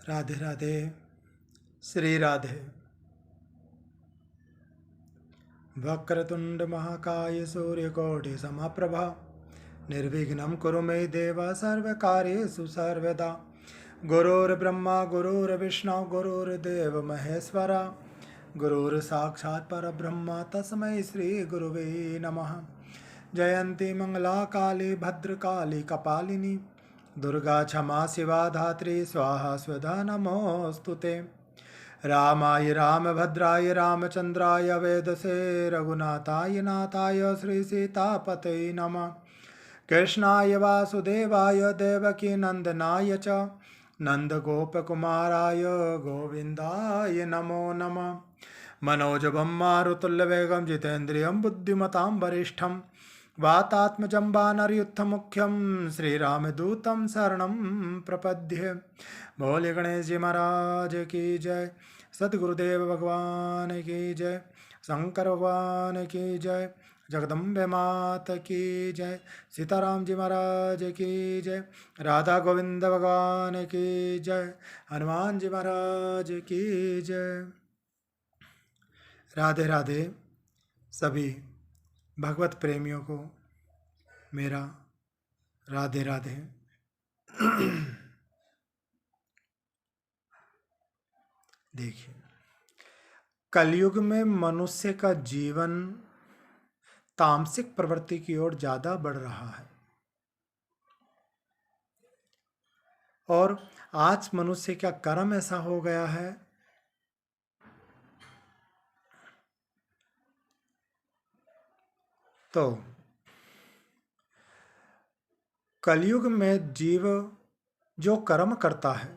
राधे राधे। श्री राधे। वक्रतुंड महाकाय सूर्यकोटि समप्रभा निर्विघ्नं कुरु मे देव सर्वकार्येषु सर्वदा। गुरुर्ब्रह्मा गुरुर्विष्णु गुरुर्देव महेश्वरा गुरुर्साक्षात् परब्रह्म तस्मै श्री गुरुवे नमः। जयंती मंगला काली भद्रकाली कपालिनी दुर्गा क्षमा शिवा धात्री स्वाहा स्वधा नमोस्तुते। रामाय रामभद्राय रामचंद्राय वेदसे रघुनाथाय नाथाय श्री सीतापते नमः। कृष्णाय वासुदेवाय देवकी नंदनाय च नंदगोपकुमाराय गोविंदाय नमो नमः। मनोजवं मारुतुल्यवेगं जितेन्द्रियं बुद्धिमतां वरिष्ठं वातात्मजं वानरयुद्धमुख्यं श्रीरामदूतं शरणं प्रपद्ये। बोले गणेश जी महाराज की जय, सद्गुरुदेव भगवान की जय, शंकर भगवान की जय, जगदम्बे मात की जय, सीताराम जी महाराज की जय, राधा गोविंद भगवान की जय, हनुमान जी महाराज की जय। राधे राधे। सभी भगवत प्रेमियों को मेरा राधे राधे। देखिए, कलयुग में मनुष्य का जीवन तामसिक प्रवृत्ति की ओर ज्यादा बढ़ रहा है और आज मनुष्य का कर्म ऐसा हो गया है तो कलयुग में जीव जो कर्म करता है,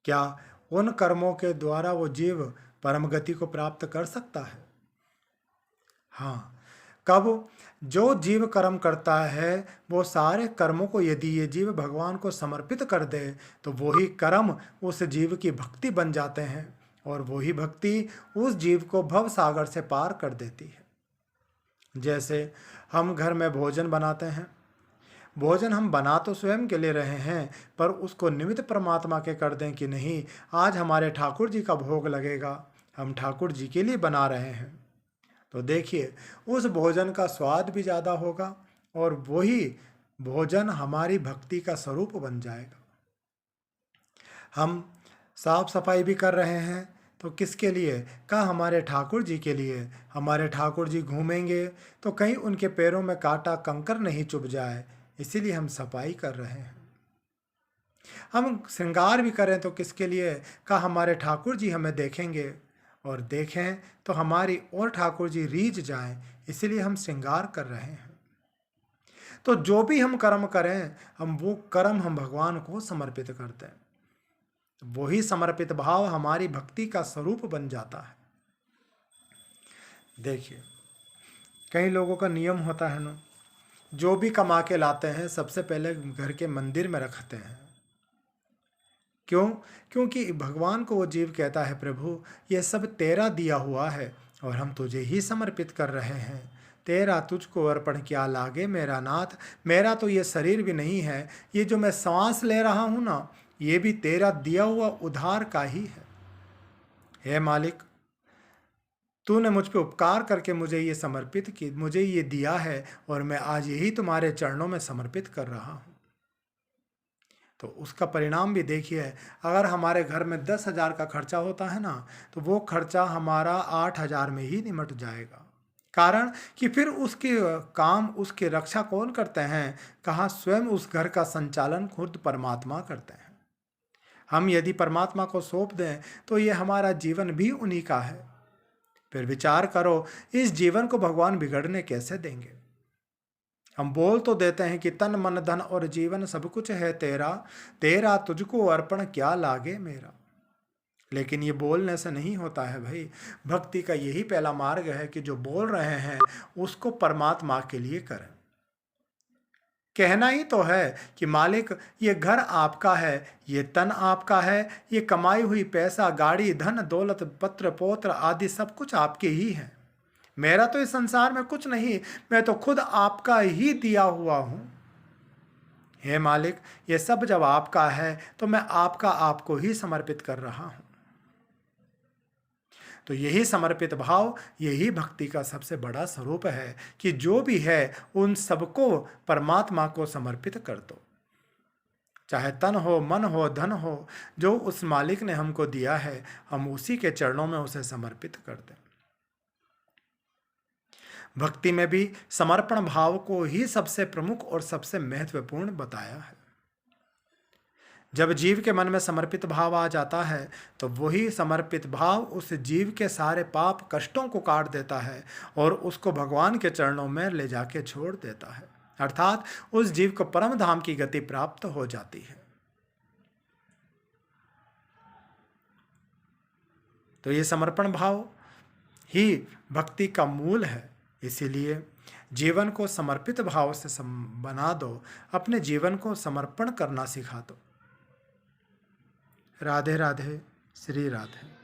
क्या उन कर्मों के द्वारा वो जीव परम गति को प्राप्त कर सकता है? हाँ, कब जो जीव कर्म करता है वो सारे कर्मों को यदि ये जीव भगवान को समर्पित कर दे तो वही कर्म उस जीव की भक्ति बन जाते हैं और वही भक्ति उस जीव को भव सागर से पार कर देती है। जैसे हम घर में भोजन बनाते हैं, भोजन हम बना तो स्वयं के लिए रहे हैं पर उसको निमित्त परमात्मा के कर दें कि नहीं, आज हमारे ठाकुर जी का भोग लगेगा, हम ठाकुर जी के लिए बना रहे हैं, तो देखिए उस भोजन का स्वाद भी ज़्यादा होगा और वही भोजन हमारी भक्ति का स्वरूप बन जाएगा। हम साफ सफाई भी कर रहे हैं तो किसके लिए? का हमारे ठाकुर जी के लिए। हमारे ठाकुर जी घूमेंगे तो कहीं उनके पैरों में कांटा कंकर नहीं चुभ जाए, इसीलिए हम सफाई कर रहे हैं। हम श्रृंगार भी करें तो किसके लिए? का हमारे ठाकुर जी हमें देखेंगे और देखें तो हमारी और ठाकुर जी रीझ जाएं, इसीलिए हम श्रृंगार कर रहे हैं। तो जो भी हम कर्म करें, हम वो कर्म हम भगवान को समर्पित करते हैं, वही समर्पित भाव हमारी भक्ति का स्वरूप बन जाता है। देखिए, कई लोगों का नियम होता है ना, जो भी कमा के लाते हैं सबसे पहले घर के मंदिर में रखते हैं। क्यों? क्योंकि भगवान को वो जीव कहता है, प्रभु ये सब तेरा दिया हुआ है और हम तुझे ही समर्पित कर रहे हैं। तेरा तुझको अर्पण क्या लागे मेरा नाथ। मेरा तो ये शरीर भी नहीं है, ये जो मैं सांस ले रहा हूँ ना, ये भी तेरा दिया हुआ उधार का ही है। हे मालिक, तूने मुझ पे उपकार करके मुझे ये समर्पित की, मुझे ये दिया है और मैं आज यही तुम्हारे चरणों में समर्पित कर रहा हूँ। तो उसका परिणाम भी देखिए, अगर हमारे घर में 10,000 का खर्चा होता है ना, तो वो खर्चा हमारा 8,000 में ही निमट जाएगा। कारण कि फिर उसके काम, उसकी रक्षा कौन करते हैं? कहाँ स्वयं उस घर का संचालन खुद परमात्मा करते हैं। हम यदि परमात्मा को सौंप दें तो ये हमारा जीवन भी उन्हीं का है। फिर विचार करो, इस जीवन को भगवान बिगड़ने कैसे देंगे? हम बोल तो देते हैं कि तन मन धन और जीवन सब कुछ है तेरा, तेरा तुझको अर्पण क्या लागे मेरा। लेकिन ये बोलने से नहीं होता है भाई। भक्ति का यही पहला मार्ग है कि जो बोल रहे हैं उसको परमात्मा के लिए करें। कहना ही तो है कि मालिक ये घर आपका है, ये तन आपका है, ये कमाई हुई पैसा, गाड़ी, धन, दौलत, पत्र पौत्र आदि सब कुछ आपके ही है। मेरा तो इस संसार में कुछ नहीं, मैं तो खुद आपका ही दिया हुआ हूं। हे मालिक, ये सब जब आपका है तो मैं आपका आपको ही समर्पित कर रहा हूं। तो यही समर्पित भाव, यही भक्ति का सबसे बड़ा स्वरूप है कि जो भी है उन सबको परमात्मा को समर्पित कर दो। चाहे तन हो, मन हो, धन हो, जो उस मालिक ने हमको दिया है, हम उसी के चरणों में उसे समर्पित कर दें। भक्ति में भी समर्पण भाव को ही सबसे प्रमुख और सबसे महत्वपूर्ण बताया है। जब जीव के मन में समर्पित भाव आ जाता है तो वही समर्पित भाव उस जीव के सारे पाप कष्टों को काट देता है और उसको भगवान के चरणों में ले जाके छोड़ देता है, अर्थात उस जीव को परम धाम की गति प्राप्त हो जाती है। तो ये समर्पण भाव ही भक्ति का मूल है। इसीलिए जीवन को समर्पित भाव से बना दो, अपने जीवन को समर्पण करना सिखा दो। राधे राधे, श्री राधे।